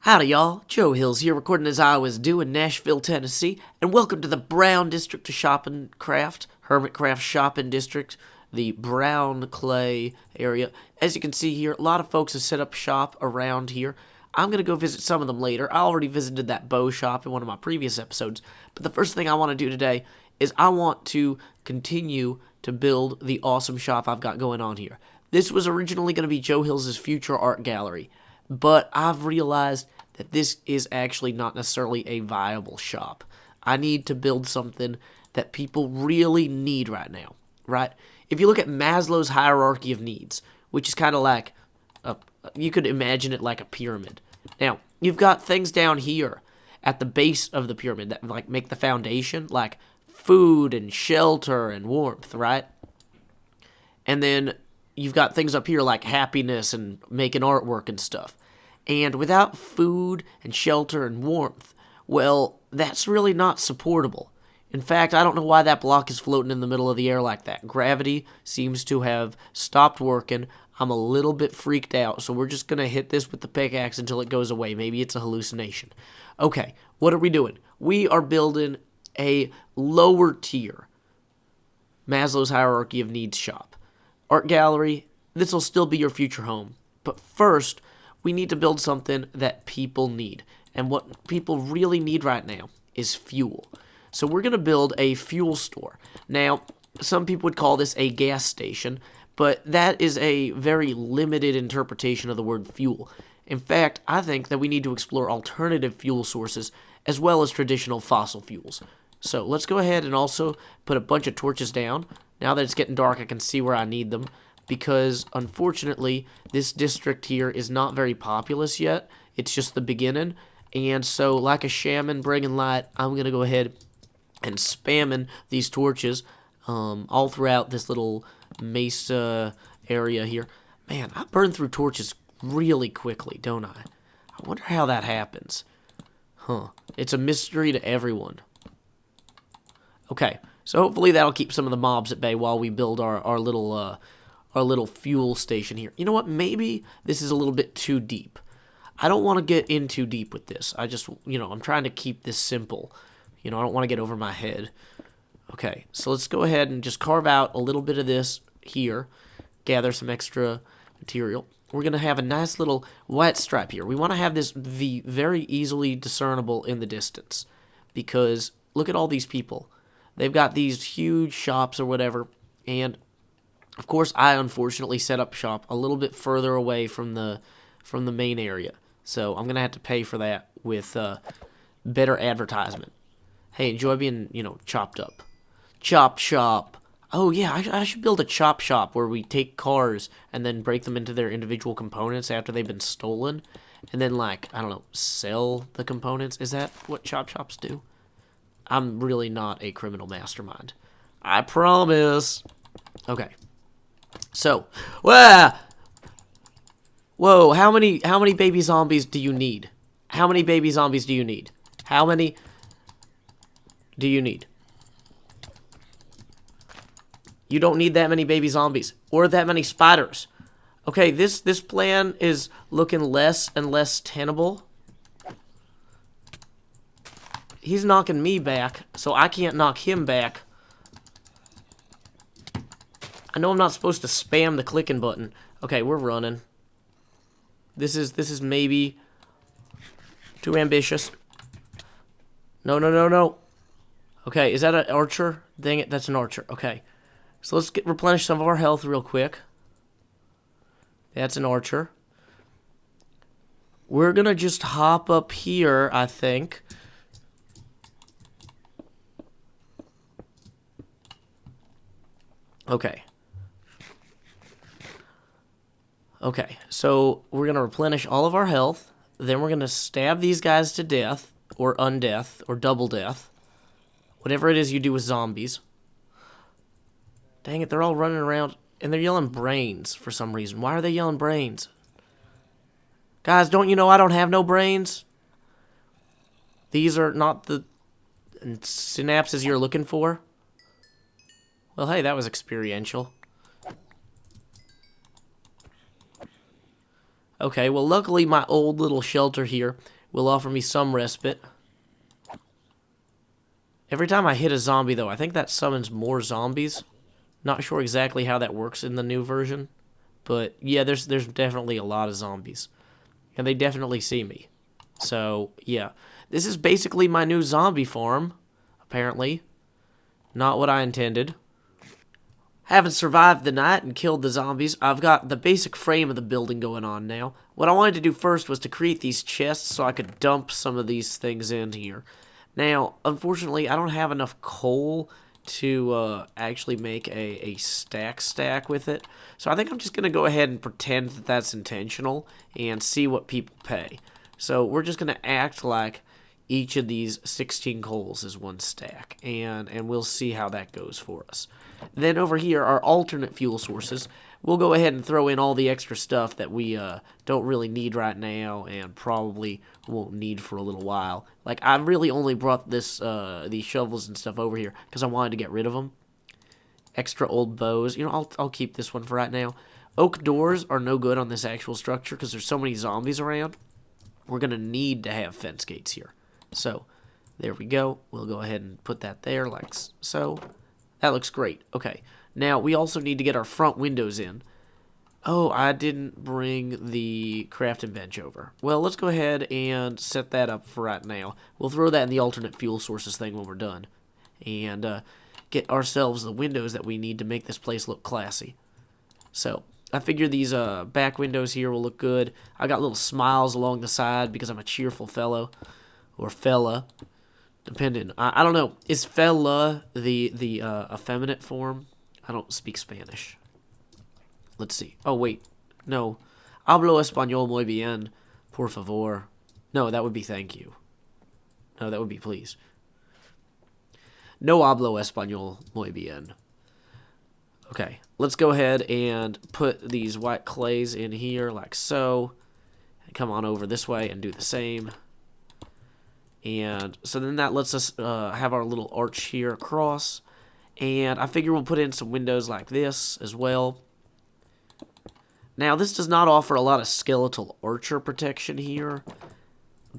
Howdy y'all, Joe Hills here recording as I was due in Nashville, Tennessee, and welcome to the Brown District of Shoppingcraft, Hermitcraft Shopping District, the Brown Clay area. As you can see here, a lot of folks have set up shop around here. I'm going to go visit some of them later. I already visited that bow shop in one of my previous episodes, but the first thing I want to do today is I want to continue to build the awesome shop I've got going on here. This was originally going to be Joe Hills' future art gallery, but I've realized that this is actually not necessarily a viable shop. I need to build something that people really need right now, right? If you look at Maslow's hierarchy of needs, which is kind of like, you could imagine it like a pyramid. Now, you've got things down here at the base of the pyramid that like make the foundation, like food and shelter and warmth, right? And then you've got things up here like happiness and making artwork and stuff. And without food and shelter and warmth, well, that's really not supportable. In fact, I don't know why that block is floating in the middle of the air like that. Gravity seems to have stopped working. I'm a little bit freaked out, so we're just going to hit this with the pickaxe until it goes away. Maybe it's a hallucination. Okay, what are we doing? We are building a lower tier Maslow's hierarchy of needs shop. Art gallery, this will still be your future home. But first, we need to build something that people need. And what people really need right now is fuel. So we're going to build a fuel store. Now, some people would call this a gas station, but that is a very limited interpretation of the word fuel. In fact, I think that we need to explore alternative fuel sources as well as traditional fossil fuels. So let's go ahead and also put a bunch of torches down. Now that it's getting dark, I can see where I need them, because unfortunately this district here is not very populous yet. It's just the beginning, and so like a shaman bringing light, I'm gonna go ahead and spamming these torches all throughout this little mesa area here. Man, I burn through torches really quickly, don't I? I wonder how that happens. It's a mystery to everyone. Okay, so hopefully that'll keep some of the mobs at bay while we build our little fuel station here. You know what? Maybe this is a little bit too deep. I don't want to get in too deep with this. I just, I'm trying to keep this simple. I don't want to get over my head. Okay, so let's go ahead and just carve out a little bit of this here. Gather some extra material. We're going to have a nice little white stripe here. We want to have this be very easily discernible in the distance, because look at all these people. They've got these huge shops or whatever, and of course, I unfortunately set up shop a little bit further away from the main area, so I'm gonna have to pay for that with better advertisement. Hey, enjoy being chopped up. Chop shop. Oh yeah, I should build a chop shop where we take cars and then break them into their individual components after they've been stolen, and then I don't know, sell the components. Is that what chop shops do? I'm really not a criminal mastermind. I promise. Okay. So, whoa, how many baby zombies do you need? How many baby zombies do you need? How many do you need? You don't need that many baby zombies or that many spiders. Okay, this plan is looking less and less tenable. He's knocking me back, so I can't knock him back. I know I'm not supposed to spam the clicking button. Okay, we're running. This is maybe too ambitious. No. Okay, is that an archer? Dang it, that's an archer. Okay. So let's replenish some of our health real quick. That's an archer. We're gonna just hop up here, I think. Okay, so we're going to replenish all of our health. Then we're going to stab these guys to death, or undeath, or double death. Whatever it is you do with zombies. Dang it, they're all running around, and they're yelling brains for some reason. Why are they yelling brains? Guys, don't you know I don't have no brains? These are not the synapses you're looking for. Well, hey, that was experiential. Okay, well, luckily my old little shelter here will offer me some respite. Every time I hit a zombie, though, I think that summons more zombies. Not sure exactly how that works in the new version. But, yeah, there's definitely a lot of zombies. And they definitely see me. So, yeah. This is basically my new zombie farm, apparently. Not what I intended. Having survived the night and killed the zombies, I've got the basic frame of the building going on now. What I wanted to do first was to create these chests so I could dump some of these things in here. Now, unfortunately, I don't have enough coal to actually make a stack with it. So I think I'm just going to go ahead and pretend that that's intentional and see what people pay. So we're just going to act like each of these 16 coals is one stack, and we'll see how that goes for us. Then over here, our alternate fuel sources, we'll go ahead and throw in all the extra stuff that we don't really need right now and probably won't need for a little while. Like, I really only brought these shovels and stuff over here because I wanted to get rid of them. Extra old bows. You know, I'll keep this one for right now. Oak doors are no good on this actual structure because there's so many zombies around. We're going to need to have fence gates here. So, there we go. We'll go ahead and put that there like so. That looks great. Okay. Now, we also need to get our front windows in. Oh, I didn't bring the crafting bench over. Well, let's go ahead and set that up for right now. We'll throw that in the alternate fuel sources thing when we're done. And get ourselves the windows that we need to make this place look classy. So, I figure these back windows here will look good. I got little smiles along the side because I'm a cheerful fellow. Or fella, depending. I don't know. Is fella the effeminate form? I don't speak Spanish. Let's see. Oh, wait. No. Hablo español muy bien, por favor. No, that would be thank you. No, that would be please. No hablo español muy bien. Okay. Let's go ahead and put these white clays in here like so. And come on over this way and do the same. And so then that lets us have our little arch here across. And I figure we'll put in some windows like this as well. Now, this does not offer a lot of skeletal archer protection here.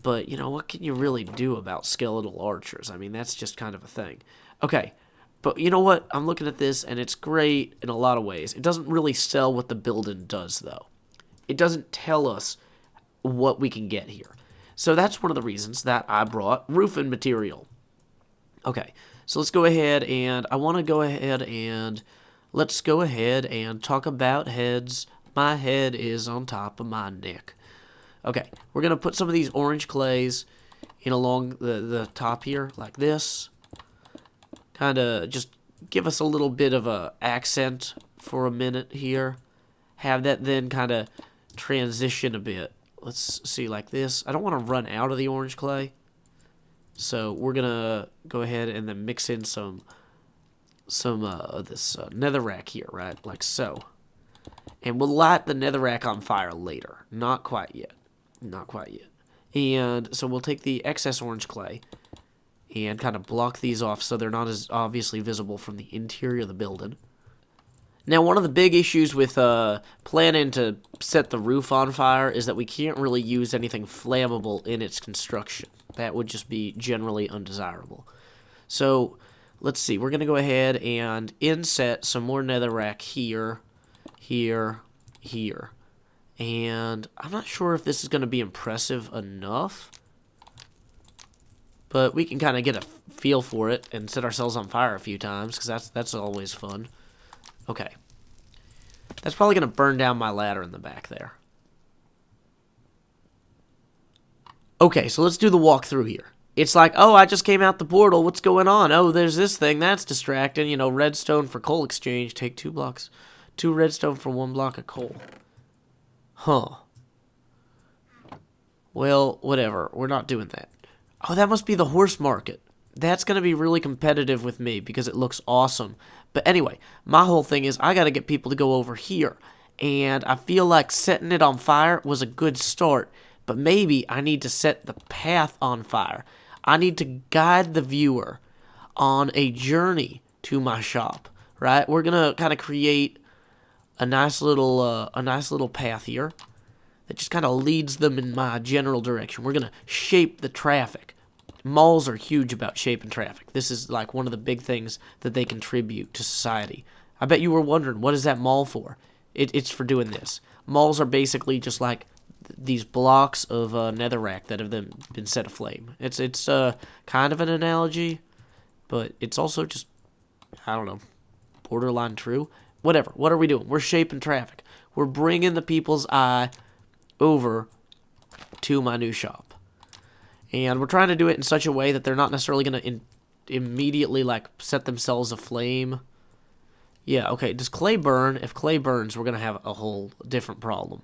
But, you know, what can you really do about skeletal archers? I mean, that's just kind of a thing. Okay, but you know what? I'm looking at this, and it's great in a lot of ways. It doesn't really sell what the building does, though. It doesn't tell us what we can get here. So that's one of the reasons that I brought roofing material. Okay, so let's go ahead and I want to go ahead and let's go ahead and talk about heads. My head is on top of my neck. Okay, we're going to put some of these orange clays in along the top here like this. Kind of just give us a little bit of a accent for a minute here. Have that then kind of transition a bit. Let's see, like this. I don't want to run out of the orange clay. So we're going to go ahead and then mix in some this netherrack here, right? Like so. And we'll light the netherrack on fire later. Not quite yet. Not quite yet. And so we'll take the excess orange clay and kind of block these off so they're not as obviously visible from the interior of the building. Now, one of the big issues with planning to set the roof on fire is that we can't really use anything flammable in its construction. That would just be generally undesirable. So, let's see. We're going to go ahead and inset some more netherrack here, here, here. And I'm not sure if this is going to be impressive enough. But we can kind of get a feel for it and set ourselves on fire a few times, because that's always fun. Okay. That's probably going to burn down my ladder in the back there. Okay, so let's do the walkthrough here. It's like, oh, I just came out the portal. What's going on? Oh, there's this thing. That's distracting. You know, redstone for coal exchange. Take 2 blocks. 2 redstone for 1 block of coal. Huh. Well, whatever. We're not doing that. Oh, that must be the horse market. That's going to be really competitive with me because it looks awesome. But anyway, my whole thing is I got to get people to go over here. And I feel like setting it on fire was a good start. But maybe I need to set the path on fire. I need to guide the viewer on a journey to my shop, right? We're going to kind of create a nice little path here that just kind of leads them in my general direction. We're going to shape the traffic. Malls are huge about shaping traffic. This is like one of the big things that they contribute to society. I bet you were wondering, what is that mall for? It's for doing this. Malls are basically just like these blocks of netherrack that have been set aflame. It's kind of an analogy, but it's also just, I don't know, borderline true. Whatever. What are we doing? We're shaping traffic. We're bringing the people's eye over to my new shop. And we're trying to do it in such a way that they're not necessarily going to immediately, like, set themselves aflame. Yeah, okay. Does clay burn? If clay burns, we're going to have a whole different problem.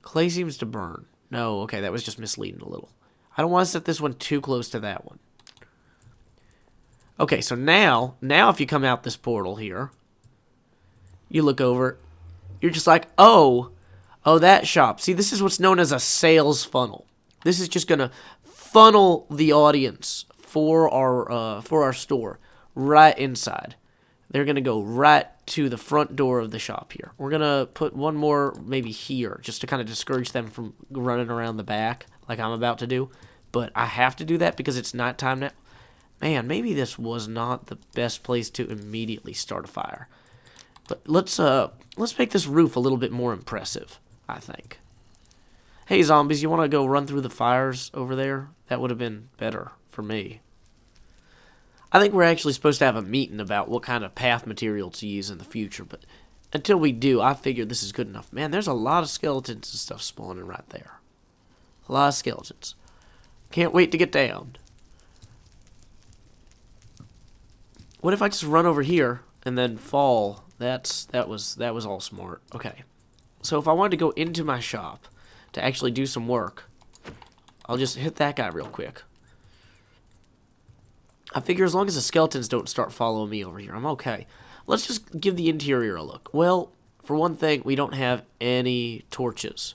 Clay seems to burn. No, okay, that was just misleading a little. I don't want to set this one too close to that one. Okay, so now if you come out this portal here, you look over, you're just like, oh, that shop. See, this is what's known as a sales funnel. This is just going to funnel the audience for our store right inside. They're going to go right to the front door of the shop here. We're going to put one more maybe here just to kind of discourage them from running around the back like I'm about to do. But I have to do that because it's nighttime now. Man, maybe this was not the best place to immediately start a fire. But let's make this roof a little bit more impressive, I think. Hey, zombies, you want to go run through the fires over there? That would have been better for me. I think we're actually supposed to have a meeting about what kind of path material to use in the future, but until we do, I figure this is good enough. Man, there's a lot of skeletons and stuff spawning right there. A lot of skeletons. Can't wait to get down. What if I just run over here and then fall? That was all smart. Okay. So if I wanted to go into my shop to actually do some work, I'll just hit that guy real quick. I figure as long as the skeletons don't start following me over here, I'm okay. Let's just give the interior a look. Well, for one thing, we don't have any torches.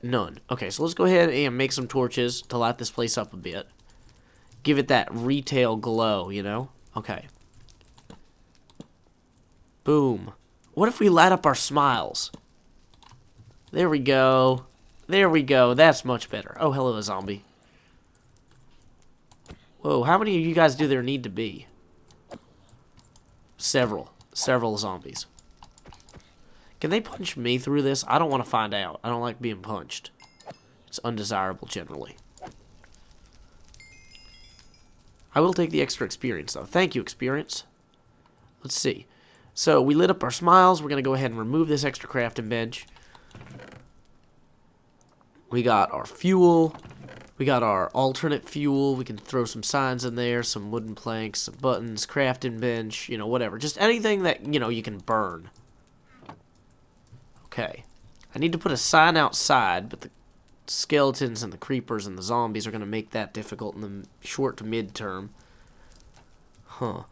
None. Okay, so let's go ahead and make some torches to light this place up a bit. Give it that retail glow, you know? Okay. Boom. What if we light up our smiles? There we go. There we go. That's much better. Oh, hello, zombie. Whoa, how many of you guys do there need to be? Several zombies. Can they punch me through this? I don't want to find out. I don't like being punched. It's undesirable generally. I will take the extra experience, though. Thank you, experience. Let's see. So, we lit up our smiles. We're going to go ahead and remove this extra crafting bench. We got our fuel. We got our alternate fuel. We can throw some signs in there, some wooden planks, some buttons, crafting bench, you know, whatever. Just anything that, you know, you can burn. Okay. I need to put a sign outside, but the skeletons and the creepers and the zombies are going to make that difficult in the short to mid-term. Huh.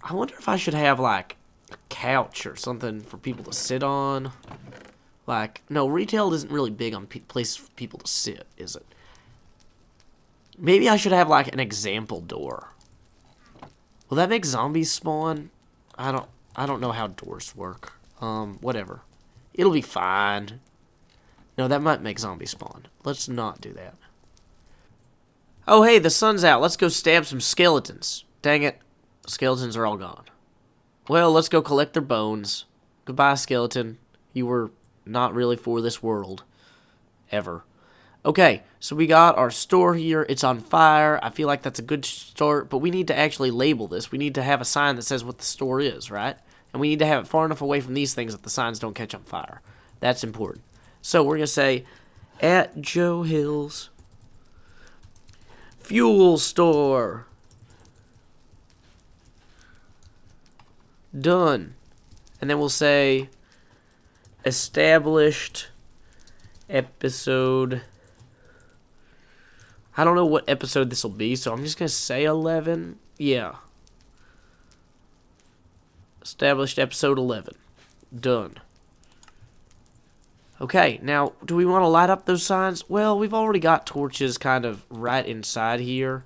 I wonder if I should have, like, a couch or something for people to sit on. Like, no, retail isn't really big on places for people to sit, is it? Maybe I should have, like, an example door. Will that make zombies spawn? I don't know how doors work. Whatever. It'll be fine. No, that might make zombies spawn. Let's not do that. Oh, hey, the sun's out. Let's go stab some skeletons. Dang it. Skeletons are all gone. Well, let's go collect their bones. Goodbye, skeleton. You were not really for this world. Ever. Okay, so we got our store here. It's on fire. I feel like that's a good start, but we need to actually label this. We need to have a sign that says what the store is, right? And we need to have it far enough away from these things that the signs don't catch on fire. That's important. So we're going to say, at Joe Hill's Fuel Store. Done. And then we'll say, established episode. I don't know what episode this will be, so I'm just going to say 11. Yeah. Established episode 11. Done. Okay, now, do we want to light up those signs? Well, we've already got torches kind of right inside here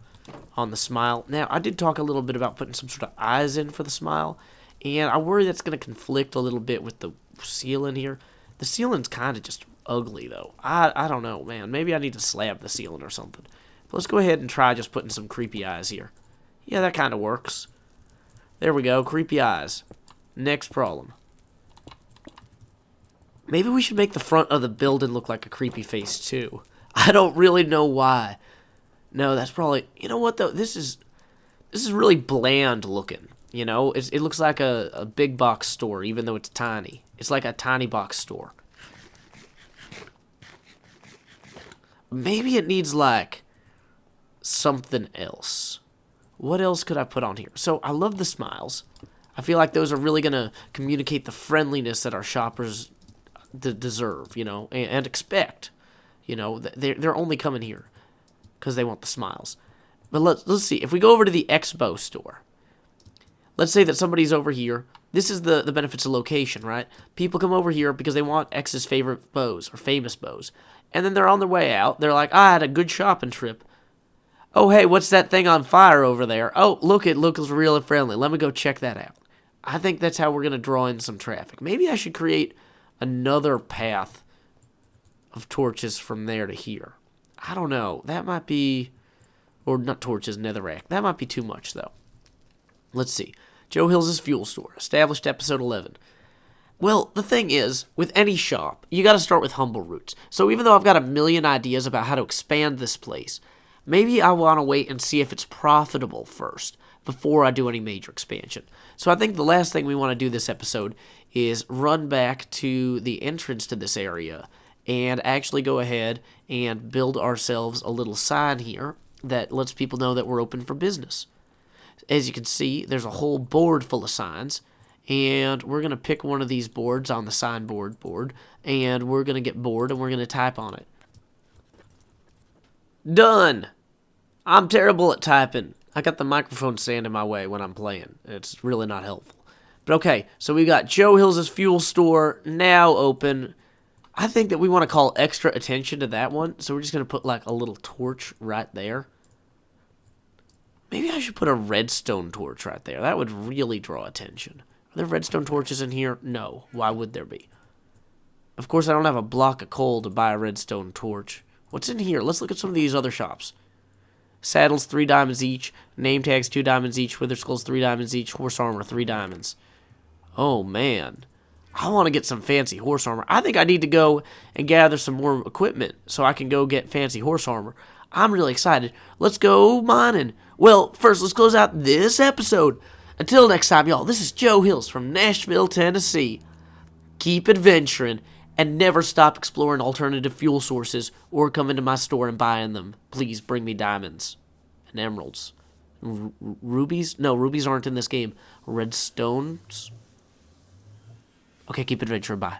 on the smile. Now, I did talk a little bit about putting some sort of eyes in for the smile, and I worry that's going to conflict a little bit with the ceiling here. The ceiling's kind of just ugly, though. I don't know, man. Maybe I need to slab the ceiling or something. But let's go ahead and try just putting some creepy eyes here. Yeah, that kind of works. There we go. Creepy eyes. Next problem. Maybe we should make the front of the building look like a creepy face, too. I don't really know why. No, that's probably... You know what, though? This is really bland looking. You know? It looks like a big box store, even though it's tiny. It's like a tiny box store. Maybe it needs, like, something else. What else could I put on here? So, I love the smiles. I feel like those are really going to communicate the friendliness that our shoppers deserve, you know, and expect. You know, they're only coming here because they want the smiles. But let's see. If we go over to the Expo store, let's say that somebody's over here. This is the benefits of location, right? People come over here because they want X's favorite bows or famous bows. And then they're on their way out. They're like, I had a good shopping trip. Oh, hey, what's that thing on fire over there? Oh, look, it looks real and friendly. Let me go check that out. I think that's how we're going to draw in some traffic. Maybe I should create another path of torches from there to here. I don't know. That might be... Or not torches, netherrack. That might be too much, though. Let's see. Joe Hills' Fuel Store. Established episode 11. Well, the thing is, with any shop, you got to start with humble roots. So even though I've got a million ideas about how to expand this place, maybe I want to wait and see if it's profitable first before I do any major expansion. So I think the last thing we want to do this episode is run back to the entrance to this area and actually go ahead and build ourselves a little sign here that lets people know that we're open for business. As you can see, there's a whole board full of signs, and we're going to pick one of these boards on the signboard board, and we're going to get bored and we're going to type on it. Done! I'm terrible at typing. I got the microphone stand in my way when I'm playing. It's really not helpful. But okay, so we got Joe Hills' Fuel Store now open. I think that we want to call extra attention to that one, so we're just going to put like a little torch right there. Maybe I should put a redstone torch right there. That would really draw attention. Are there redstone torches in here? No. Why would there be? Of course, I don't have a block of coal to buy a redstone torch. What's in here? Let's look at some of these other shops. Saddles, 3 diamonds each. Name tags, 2 diamonds each. Wither skulls, 3 diamonds each. Horse armor, 3 diamonds. Oh, man. I want to get some fancy horse armor. I think I need to go and gather some more equipment so I can go get fancy horse armor. I'm really excited. Let's go mining. Well, first, let's close out this episode. Until next time, y'all, this is Joe Hills from Nashville, Tennessee. Keep adventuring and never stop exploring alternative fuel sources or come into my store and buying them. Please bring me diamonds and emeralds. Rubies? No, rubies aren't in this game. Redstones? Okay, keep adventuring. Bye.